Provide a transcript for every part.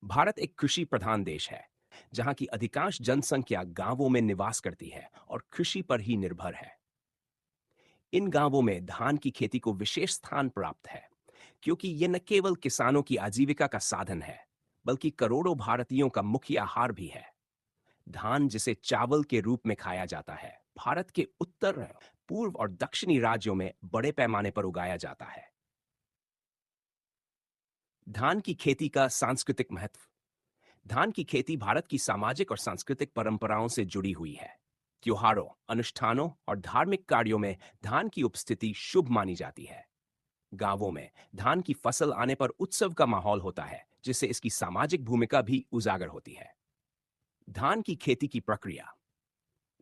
भारत एक कृषि प्रधान देश है, जहां की अधिकांश जनसंख्या गांवों में निवास करती है और कृषि पर ही निर्भर है। इन गांवों में धान की खेती को विशेष स्थान प्राप्त है, क्योंकि ये न केवल किसानों की आजीविका का साधन है, बल्कि करोड़ों भारतीयों का मुख्य आहार भी है। धान, जिसे चावल के रूप में खाया जाता है, भारत के उत्तर, पूर्व और दक्षिणी राज्यों में बड़े पैमाने पर उगाया जाता है। धान की खेती का सांस्कृतिक महत्व। धान की खेती भारत की सामाजिक और सांस्कृतिक परंपराओं से जुड़ी हुई है। त्योहारों, अनुष्ठानों और धार्मिक कार्यों में धान की उपस्थिति शुभ मानी जाती है। गांवों में धान की फसल आने पर उत्सव का माहौल होता है, जिससे इसकी सामाजिक भूमिका भी उजागर होती है। धान की खेती की प्रक्रिया।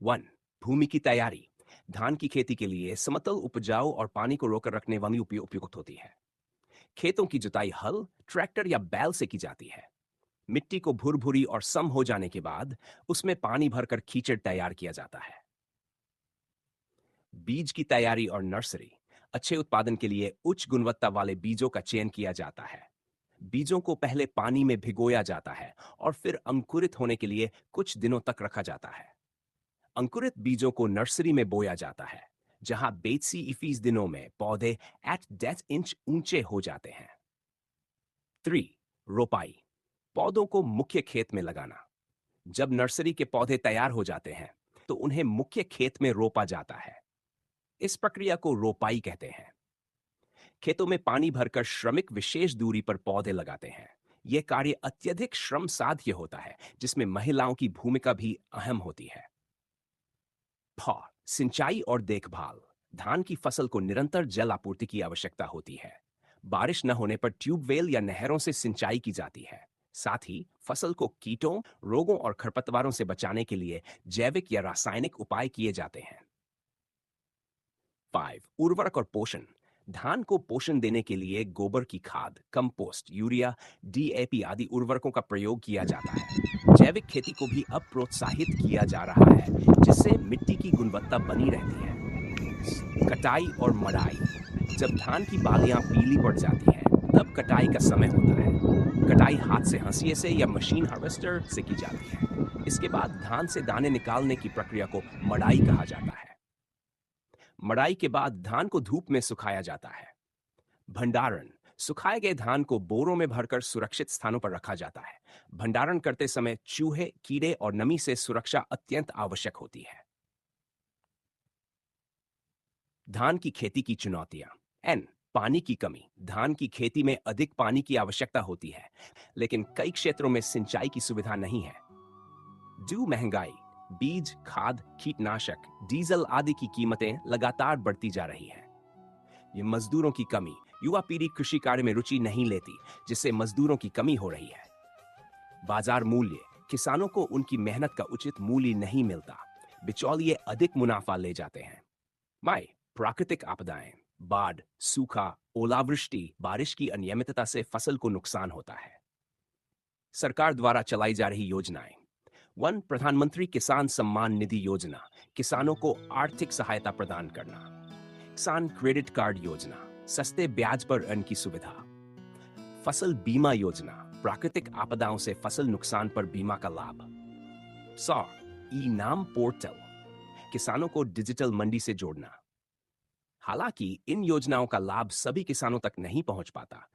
1. भूमि की तैयारी। धान की खेती के लिए समतल, उपजाऊ और पानी को रोकर रखने वाली उपयुक्त होती है। खेतों की जुताई हल, ट्रैक्टर या बैल से की जाती है। मिट्टी को भुरभुरी और सम हो जाने के बाद उसमें पानी भरकर कीचड़ तैयार किया जाता है। बीज की तैयारी और नर्सरी। अच्छे उत्पादन के लिए उच्च गुणवत्ता वाले बीजों का चयन किया जाता है। बीजों को पहले पानी में भिगोया जाता है और फिर अंकुरित होने के लिए कुछ दिनों तक रखा जाता है। अंकुरित बीजों को नर्सरी में बोया जाता है, जहां 20 दिनों में पौधे 8-10 इंच ऊंचे हो जाते हैं। 3. रोपाई। पौधों को मुख्य खेत में लगाना। जब नर्सरी के पौधे तैयार हो जाते हैं, तो उन्हें मुख्य खेत में रोपा जाता है। इस प्रक्रिया को रोपाई कहते हैं। खेतों में पानी भरकर श्रमिक विशेष दूरी पर पौधे लगाते हैं। यह कार्य अत्यधिक श्रम साध्य होता है, जिसमें महिलाओं की भूमिका भी अहम होती है। सिंचाई और देखभाल। धान की फसल को निरंतर जल आपूर्ति की आवश्यकता होती है। बारिश न होने पर ट्यूबवेल या नहरों से सिंचाई की जाती है। साथ ही फसल को कीटों, रोगों और खरपतवारों से बचाने के लिए जैविक या रासायनिक उपाय किए जाते हैं। 5. उर्वरक और पोषण। धान को पोषण देने के लिए गोबर की खाद, कंपोस्ट, यूरिया, डीएपी आदि उर्वरकों का प्रयोग किया जाता है। जैविक खेती को भी अब प्रोत्साहित किया जा रहा है, जिससे मिट्टी की गुणवत्ता बनी रहती है। कटाई और मड़ाई। जब धान की बालियां पीली पड़ जाती हैं, तब कटाई का समय होता है। कटाई हाथ से, हंसिए से या मशीन हार्वेस्टर से की जाती है। इसके बाद धान से दाने निकालने की प्रक्रिया को मड़ाई कहा जाता है। मड़ाई के बाद धान को धूप में सुखाया जाता है। भंडारण। सुखाए गए धान को बोरों में भरकर सुरक्षित स्थानों पर रखा जाता है। भंडारण करते समय चूहे, कीड़े और नमी से सुरक्षा अत्यंत आवश्यक होती है। धान की खेती की चुनौतियां। एन। पानी की कमी। धान की खेती में अधिक पानी की आवश्यकता होती है, लेकिन कई क्षेत्रों में सिंचाई की सुविधा नहीं है। महंगाई। बीज, खाद, कीटनाशक, डीजल आदि की कीमतें लगातार बढ़ती जा रही हैं। ये मजदूरों की कमी। युवा पीढ़ी कृषि कार्य में रुचि नहीं लेती, जिससे मजदूरों की कमी हो रही है। बाजार मूल्य। किसानों को उनकी मेहनत का उचित मूल्य नहीं मिलता। बिचौलिए अधिक मुनाफा ले जाते हैं। माई। प्राकृतिक आपदाएं। बाढ़, सूखा, ओलावृष्टि, बारिश की अनियमितता से फसल को नुकसान होता है। सरकार द्वारा चलाई जा रही योजनाएं। प्रधानमंत्री किसान सम्मान निधि योजना, किसानों को आर्थिक सहायता प्रदान करना। किसान क्रेडिट कार्ड योजना, सस्ते ब्याज पर ऋण की सुविधा। फसल बीमा योजना, प्राकृतिक आपदाओं से फसल नुकसान पर बीमा का लाभ। ई नाम पोर्टल, किसानों को डिजिटल मंडी से जोड़ना। हालांकि इन योजनाओं का लाभ सभी किसानों तक नहीं पहुंच पाता,